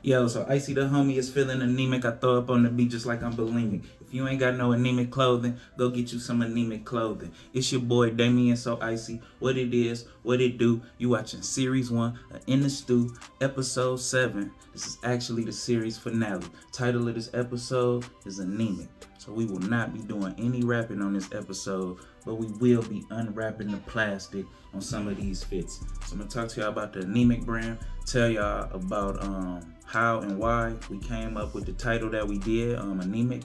Yo, so Icy the homie is feeling anemic. I throw up on the beat just like I'm bulimic. If you ain't got no anemic clothing, go get you some anemic clothing. It's your boy Damien So Icy. What it is, what it do. You watching series 1 of In the Stew, episode 7. This is actually the series finale. Title of this episode is Anemic. So we will not be doing any rapping on this episode, but we will be unwrapping the plastic on some of these fits. So I'm gonna talk to y'all about the Anemic brand, tell y'all about how and why we came up with the title that we did, Anemic.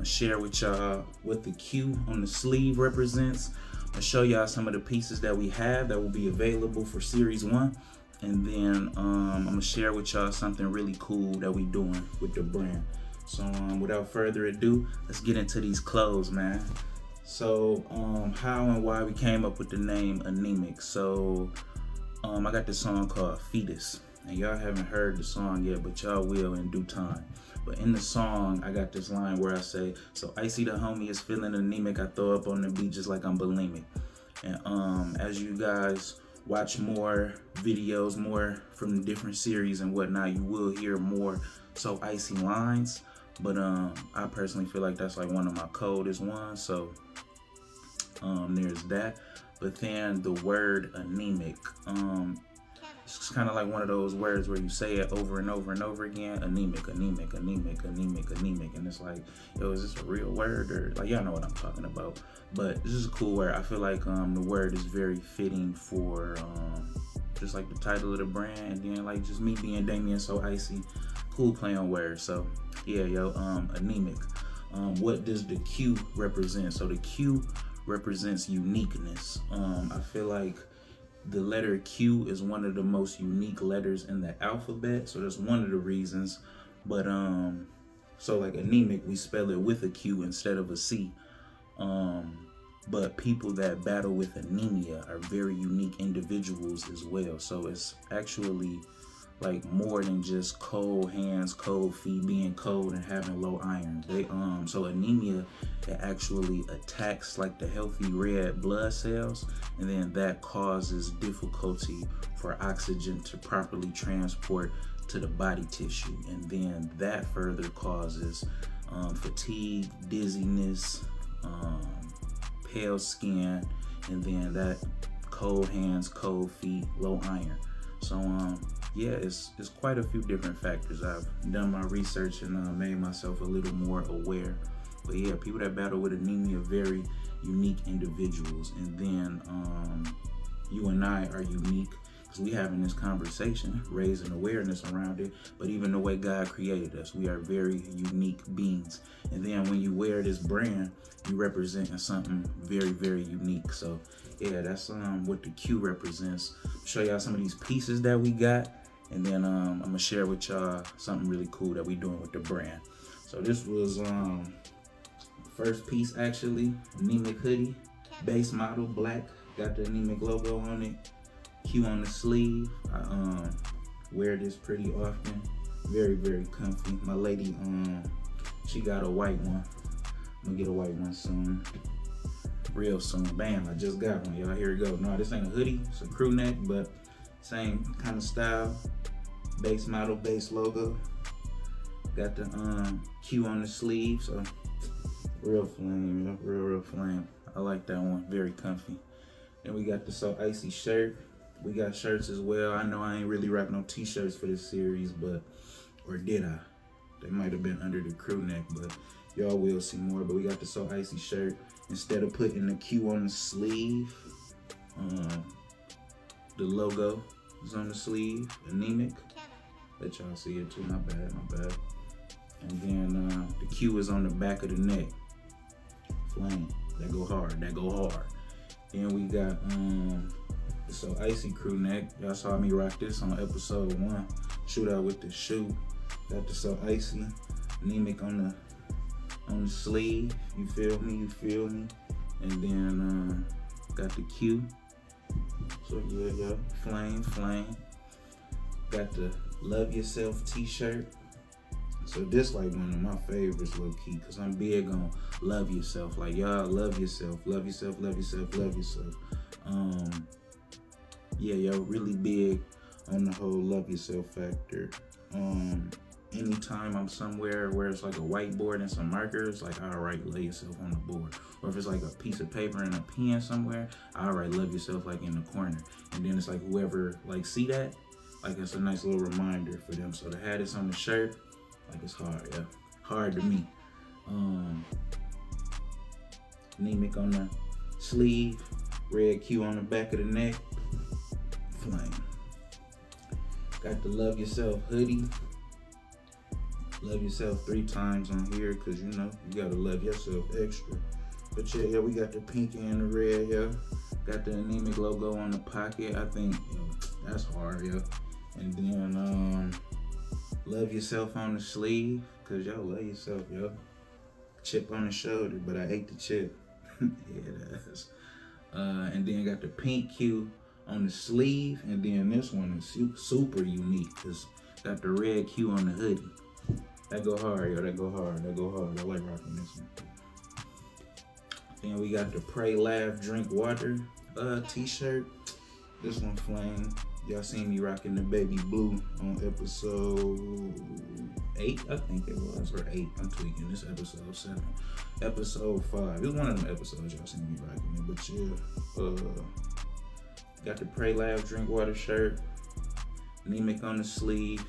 Share with y'all what the Q on the sleeve represents. I'll show y'all some of the pieces that we have that will be available for series 1. And then I'm gonna share with y'all something really cool that we doing with the brand. So without further ado, let's get into these clothes, man. So how and why we came up with the name Anemic. So I got this song called Fetus. And y'all haven't heard the song yet, but y'all will in due time. But in the song, I got this line where I say, so Icy the homie is feeling anemic. I throw up on the beat just like I'm bulimic. And as you guys watch more videos, more from the different series and whatnot, you will hear more so Icy lines. But I personally feel like that's like one of my coldest ones. So there's that. But then the word anemic, it's kind of like one of those words where you say it over and over and over again. Anemic, anemic, anemic, anemic, anemic. And it's like, yo, is this a real word? Or like, y'all know what I'm talking about. But this is a cool word. I feel like the word is very fitting for just like the title of the brand. And then like just me being Damien So Icy. Cool play on words. So yeah, yo, anemic. What does the Q represent? So the Q represents uniqueness. I feel like the letter Q is one of the most unique letters in the alphabet, so that's one of the reasons. But so like anemic, we spell it with a Q instead of a C. But people that battle with anemia are very unique individuals as well. So it's actually like more than just cold hands, cold feet, being cold and having low iron. So anemia, it actually attacks like the healthy red blood cells, and then that causes difficulty for oxygen to properly transport to the body tissue, and then that further causes fatigue, dizziness, pale skin, and then that cold hands, cold feet, low iron. So yeah, it's quite a few different factors. I've done my research and made myself a little more aware. But yeah, people that battle with anemia are very unique individuals. And then you and I are unique because we having this conversation, raising awareness around it. But even the way God created us, we are very unique beings. And then when you wear this brand, you representing something very, very unique. So yeah, that's what the Q represents. I'll show y'all some of these pieces that we got, and then I'm gonna share with y'all something really cool that we doing with the brand. So this was first piece actually, Anemic hoodie, base model, black, got the Anemic logo on it, Q on the sleeve. I wear this pretty often, very, very comfy. My lady, she got a white one. I'm gonna get a white one soon. Real soon. Bam, I just got one, y'all. Here we go. No, this ain't a hoodie, it's a crew neck, but same kind of style. Base model, base logo. Got the Q on the sleeve, so real flame, real flame. I like that one, very comfy. Then we got the So Icy shirt. We got shirts as well. I know I ain't really rocking no t-shirts for this series, but, or did I? They might have been under the crew neck, but y'all will see more. But we got the So Icy shirt. Instead of putting the Q on the sleeve, the logo is on the sleeve, Anemic. Let y'all see it too, my bad. And then the Q is on the back of the neck. Flame, that go hard. Then we got the So Icy crew neck. Y'all saw me rock this on episode 1. Shoot out with the shoe. Got the So Icy, Anemic on the sleeve, you feel me? And then got the Q. So yeah, flame. Got the Love Yourself t-shirt. So this like one of my favorites, low key, because I'm big on love yourself. Like y'all love yourself. Yeah, yo, really big on the whole love yourself factor. Anytime I'm somewhere where it's like a whiteboard and some markers, like I write love yourself on the board. Or if it's like a piece of paper and a pen somewhere, I write love yourself like in the corner. And then it's like whoever like see that, like it's a nice little reminder for them. So to have this on the shirt, like it's hard, yeah. Hard to me. Anemic on the sleeve, red Q on the back of the neck, flame. Got the Love Yourself hoodie. Love yourself 3 times on here, cause you know you gotta love yourself extra. But yeah, we got the pink and the red here. Got the Anemic logo on the pocket. I think that's hard, yeah. And then love yourself on the sleeve, cause y'all love yourself, yo. Chip on the shoulder, but I ate the chip. Yeah, that's. And then got the pink Q on the sleeve, and then this one is super unique, cause got the red Q on the hoodie. That go hard, yo. That go hard. I like rocking this one. Then we got the Pray, Laugh, Drink Water t-shirt. This one flame. Y'all seen me rocking the baby blue on episode 8, I think it was, or 8. I'm tweaking. This episode 7. Episode 5. It was one of them episodes y'all seen me rocking it. But yeah, got the Pray, Laugh, Drink Water shirt. Anemic on the sleeve.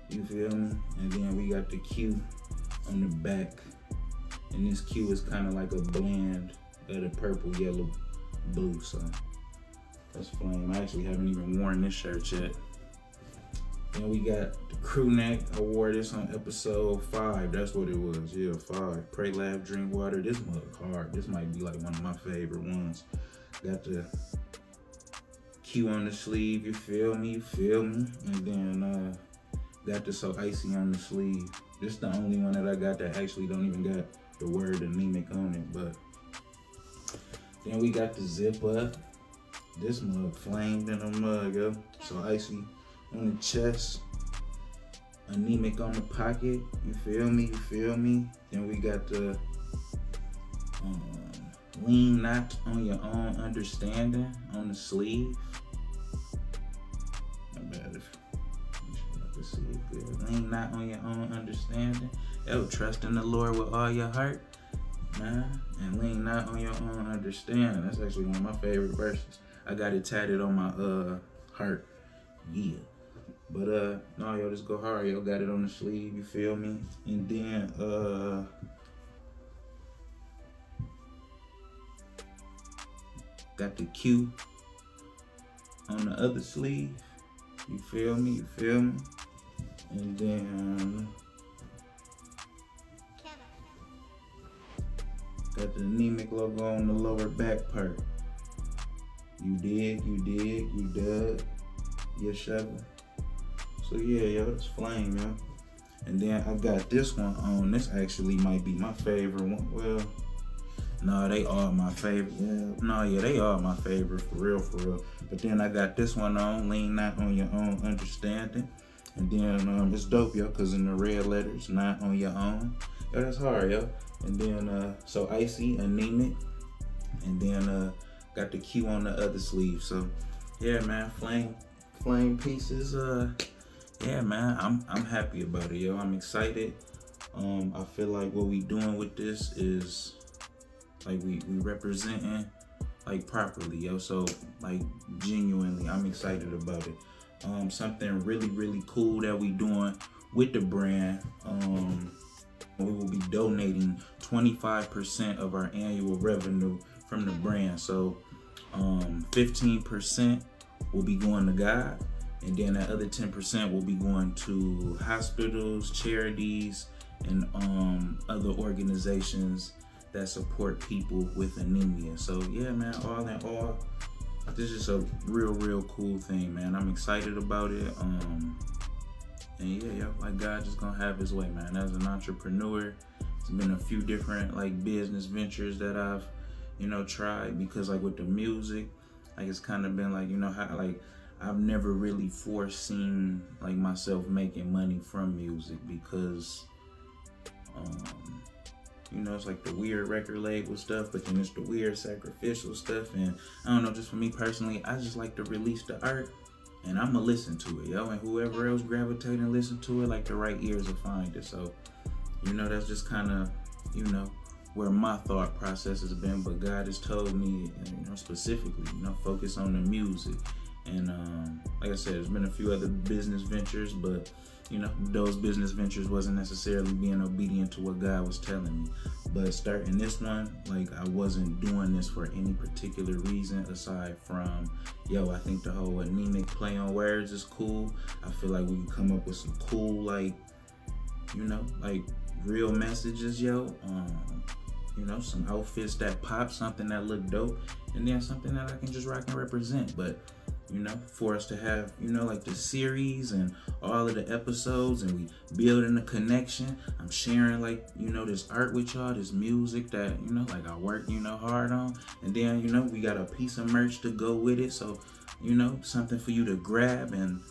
You feel me? And then we got the Q on the back. And this Q is kind of like a blend of the purple, yellow, blue. So that's flame. I actually haven't even worn this shirt yet. Then we got the crew neck. I wore this on episode 5. That's what it was. Yeah, 5. Pray, Laugh, Drink Water. This mug hard. This might be like one of my favorite ones. Got the Q on the sleeve. You feel me? And then got the So Icy on the sleeve. This is the only one that I got that actually don't even got the word Anemic on it. But then we got the zip up. This mug flamed in a mug, yo. So Icy on the chest. Anemic on the pocket. You feel me? Then we got the lean not on your own understanding on the sleeve. Not bad if see it good. Lean not on your own understanding. Yo, trust in the Lord with all your heart, man. And lean not on your own understanding. That's actually one of my favorite verses. I got it tatted on my heart. Yeah. But no, yo, just go hard, yo. Got it on the sleeve, you feel me? And then got the Q on the other sleeve. You feel me? And then got the Anemic logo on the lower back part. You dig, you dug, you shovel. So yeah, yo, that's flame, yo. And then I got this one on. This actually might be my favorite one. Well, no, they all my favorite. Yeah, they all my favorite, for real. But then I got this one on, lean not on your own understanding. And then it's dope, yo, cause in the red letters, not on your own. Yo, that's hard, yo. And then So Icy, Anemic. And then got the Q on the other sleeve. So yeah, man, flame pieces. Yeah, man, I'm happy about it, yo. I'm excited. I feel like what we doing with this is like we representing like properly, yo. So like genuinely, I'm excited about it. Something really cool that we doing with the brand. We will be donating 25% of our annual revenue from the brand. So 15% will be going to God, and then that other 10% will be going to hospitals, charities, and other organizations that support people with anemia. So yeah, man, all in all, this is a real cool thing, man. I'm excited about it. And yeah, like God just gonna have his way, man. As an entrepreneur, it's been a few different like business ventures that I've, tried, because like with the music, like it's kind of been like, how like I've never really foreseen like myself making money from music, because You know, it's like the weird record label stuff, but then it's the weird sacrificial stuff. And I don't know, just for me personally, I just like to release the art, and I'ma listen to it, yo. And whoever else gravitate and listen to it, like the right ears will find it. So, you know, that's just kind of, you know, where my thought process has been. But God has told me, you know, specifically, you know, focus on the music. And like I said, there's been a few other business ventures, but you know, those business ventures wasn't necessarily being obedient to what God was telling me. But starting this one, like, I wasn't doing this for any particular reason aside from, yo, I think the whole anemic play on words is cool. I feel like we can come up with some cool, like, you know, like real messages, yo. You know, some outfits that pop, something that look dope, and then something that I can just rock and represent. But you know, for us to have, you know, like the series and all of the episodes, and we building a connection. I'm sharing, like, you know, this art with y'all, this music that, you know, like I work, you know, hard on. And then, you know, we got a piece of merch to go with it. So, you know, something for you to grab and,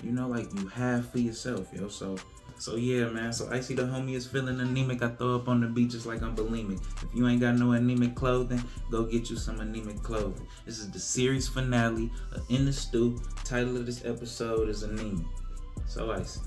you know, like you have for yourself, yo. So yeah, man. So Icy the homie is feeling anemic. I throw up on the beat just like I'm bulimic. If you ain't got no anemic clothing, go get you some anemic clothing. This is the series finale of In the Stew. Title of this episode is Anemic. So Icy.